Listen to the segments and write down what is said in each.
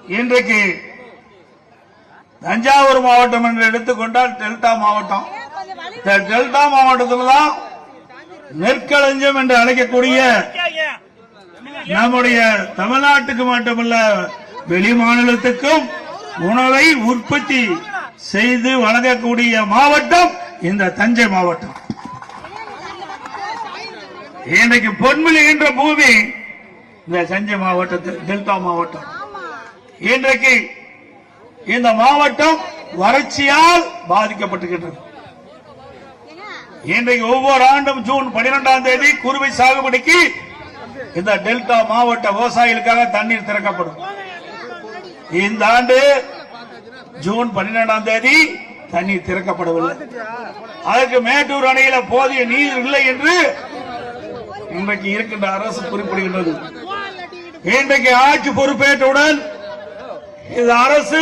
இன்றைக்கு தஞ்சாவூர் மாவட்டம் என்று எடுத்துக்கொண்டால் டெல்டா மாவட்டம். டெல்டா மாவட்டத்தில் தான் நெற்களஞ்சியம் என்று அழைக்கக்கூடிய நம்முடைய தமிழ்நாட்டுக்கு மட்டுமல்ல வெளி மாநிலத்துக்கும் உணவை உற்பத்தி செய்து வழங்கக்கூடிய மாவட்டம் இந்த தஞ்சை மாவட்டம். இன்றைக்கு பொன்விளைகின்ற பூமி இந்த தஞ்சை மாவட்டத்தில் டெல்டா மாவட்டம். இன்றைக்கு இந்த மாவட்டம் வறட்சியால் பாதிக்கப்பட்டிருக்கின்றது. இன்றைக்கு ஒவ்வொரு ஆண்டும் ஜூன் 12ஆம் தேதி குறுவை சாகுபடிக்கு இந்த டெல்டா மாவட்ட விவசாயிகளுக்காக தண்ணீர் திறக்கப்படும். இந்த ஆண்டு ஜூன் 12ஆம் தேதி தண்ணீர் திறக்கப்படவில்லை. அதற்கு மேட்டூர் அணையில போதிய நீர் இல்லை என்று இன்றைக்கு இருக்கின்ற அரசு குறிப்பிடுகின்றது. இன்றைக்கு ஆட்சி பொறுப்பேற்றவுடன் இந்த அரசு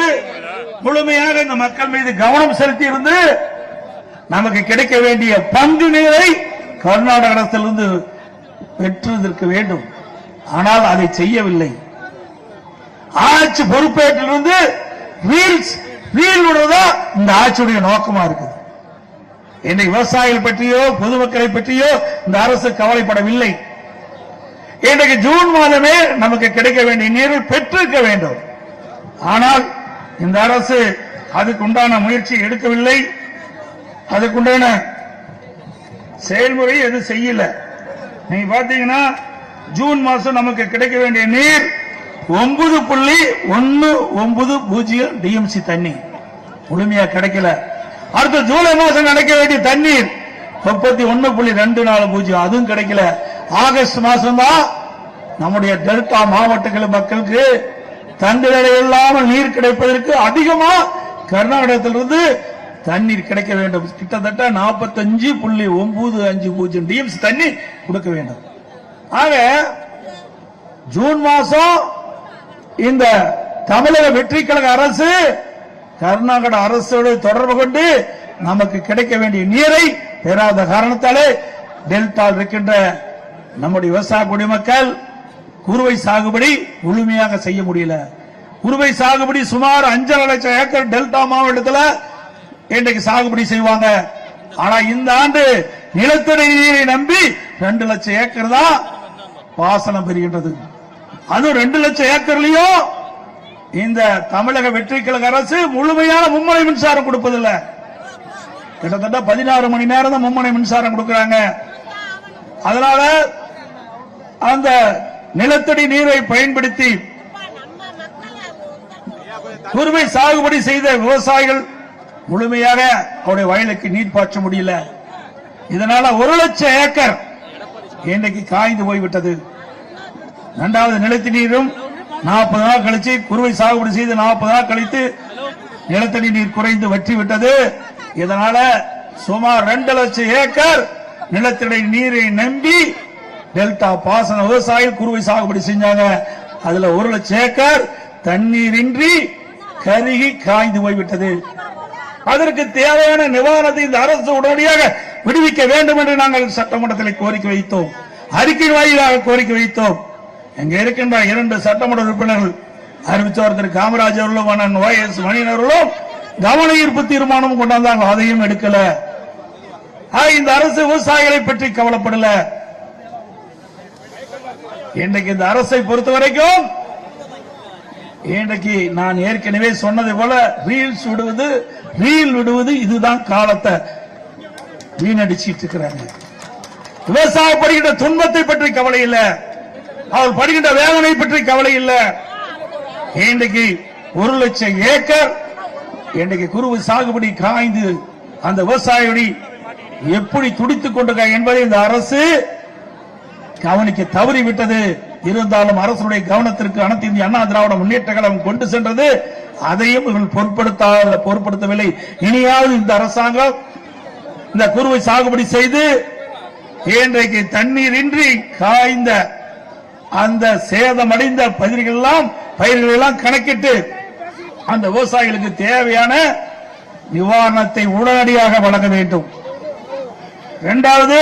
முழுமையாக இந்த மக்கள் மீது கவனம் செலுத்தி இருந்து நமக்கு கிடைக்க வேண்டிய பங்கு நீரை கர்நாடக அரசிலிருந்து பெற்றிருக்க வேண்டும். ஆனால் அதை செய்யவில்லை. ஆட்சி பொறுப்பேற்றிலிருந்து ரீல் விடுவதா இந்த ஆட்சியுடைய நோக்கமா இருக்குது. இன்னைக்கு விவசாயிகள் பற்றியோ பொதுமக்களை பற்றியோ இந்த அரசு கவலைப்படவில்லை. இன்றைக்கு ஜூன் மாதமே நமக்கு கிடைக்க வேண்டிய நீரை பெற்றிருக்க வேண்டும். ஆனால் இந்த அரசு அதுக்குண்டான முயற்சி எடுக்கவில்லை. அதுக்குண்டான செயல்முறை எது செய்யல. நீங்க பாத்தீங்கன்னா ஜூன் மாசம் நமக்கு கிடைக்க வேண்டிய நீர் 9.190 டிஎம்சி தண்ணி முழுமையா கிடைக்கல. அடுத்த ஜூலை மாசம் கிடைக்க வேண்டிய தண்ணீர் 31.240 அதுவும் கிடைக்கல. ஆகஸ்ட் மாசம் தான் நம்முடைய டெல்டா மாவட்டங்கள் மக்களுக்கு தங்குதடை இல்லாமல் நீர் கிடைப்பதற்கு அதிகமா கர்நாடகத்திலிருந்து தண்ணீர் கிடைக்க வேண்டும். கிட்டத்தட்ட 45.950 டிஎம்சி தண்ணி கொடுக்க வேண்டும். ஆக ஜூன் மாசம் இந்த தமிழக வெற்றி கழக அரசு கர்நாடக அரசோடு தொடர்பு கொண்டு நமக்கு கிடைக்க வேண்டிய நீரை பெறாத காரணத்தாலே டெல்டா இருக்கின்ற நம்முடைய விவசாய குடிமக்கள் குறுவை சாகுபடி முழுமையாக செய்ய முடியல. குறுவை சாகுபடி சுமார் 5.5 லட்சம் ஏக்கர் டெல்டா மாவட்டத்தில் இன்றைக்கு சாகுபடி செய்வாங்க. ஆனா இந்த ஆண்டு நிலத்தடி நீரை நம்பி 2 லட்சம் ஏக்கர் தான் பாசனம் பெறுகின்றது. அது 2 லட்சம் ஏக்கர்லயும் இந்த தமிழக வெற்றி கழக அரசு முழுமையான மும்முனை மின்சாரம் கொடுப்பதில்லை. கிட்டத்தட்ட 16 மணி நேரம் தான் மும்முனை மின்சாரம் கொடுக்கிறாங்க. அதனால அந்த நிலத்தடி நீரை பயன்படுத்தி குறுவை சாகுபடி செய்த விவசாயிகள் முழுமையாக அவருடைய வயலுக்கு நீர் பாய்ச்ச முடியல. இதனால 1 லட்சம் ஏக்கர் இன்றைக்கு காய்ந்து போய்விட்டது. இரண்டாவது நிலத்தடி நீரும் 40 நாள் கழிச்சு குறுவை சாகுபடி செய்து 40 நாள் கழித்து நிலத்தடி நீர் குறைந்து வற்றி விட்டது. இதனால சுமார் 2 லட்சம் ஏக்கர் நிலத்தடி நீரை நம்பி டெல்டா பாசன விவசாயிகள் குறுவை சாகுபடி செஞ்சாங்க. அதுல 1 லட்சம் ஏக்கர் தண்ணீரின்றி கருகி காய்ந்து போய்விட்டது. அதற்கு தேவையான நிவாரணத்தை இந்த அரசு உடனடியாக விடுவிக்க வேண்டும் என்று நாங்கள் சட்டமன்றத்தில் கோரிக்கை வைத்தோம். அறிக்கை வாயிலாக கோரிக்கை வைத்தோம். இங்க இருக்கின்ற 2 சட்டமன்ற உறுப்பினர்கள் அறிவிச்சவர் திரு காமராஜ் அவர்களும் YS மணியன் அவர்களும் கவன ஈர்ப்பு தீர்மானம் கொண்டாந்தாங்க. அதையும் எடுக்கல. இந்த அரசு விவசாயிகளை பற்றி கவலைப்படல. இன்றைக்கு இந்த அரசை பொறுத்த வரைக்கும் இன்றைக்கு நான் ஏற்கனவே சொன்னது போல ரீல் விடுவது இதுதான் காலத்தை வீணடிச்சிட்டு இருக்கிறாங்க. விவசாயப்படுகின்ற துன்பத்தை பற்றி கவலை இல்லை. அவர் படுகின்ற வேதனை பற்றி கவலை இல்லை. இன்றைக்கு 1 லட்சம் ஏக்கர் இன்றைக்கு குறுவை சாகுபடி காய்ந்து அந்த விவசாயி எப்படி துடித்துக் கொண்டிருக்க என்பதை இந்த அரசு கவனிக்க தவறிவிட்டது. இருந்தாலும் அரசுடைய கவனத்திற்கு அனைத்து இந்திய அண்ணா திராவிட முன்னேற்ற கழகம் கொண்டு சென்றது. அதையும் இவர்கள் பொருட்படுத்தவில்லை. இனியாவது இந்த அரசாங்கம் இந்த குறுவை சாகுபடி செய்து இன்றைக்கு தண்ணீரின்றி காய்ந்த அந்த சேதமடைந்த பயிர்கள் எல்லாம் கணக்கிட்டு அந்த விவசாயிகளுக்கு தேவையான நிவாரணத்தை உடனடியாக வழங்க வேண்டும். இரண்டாவது,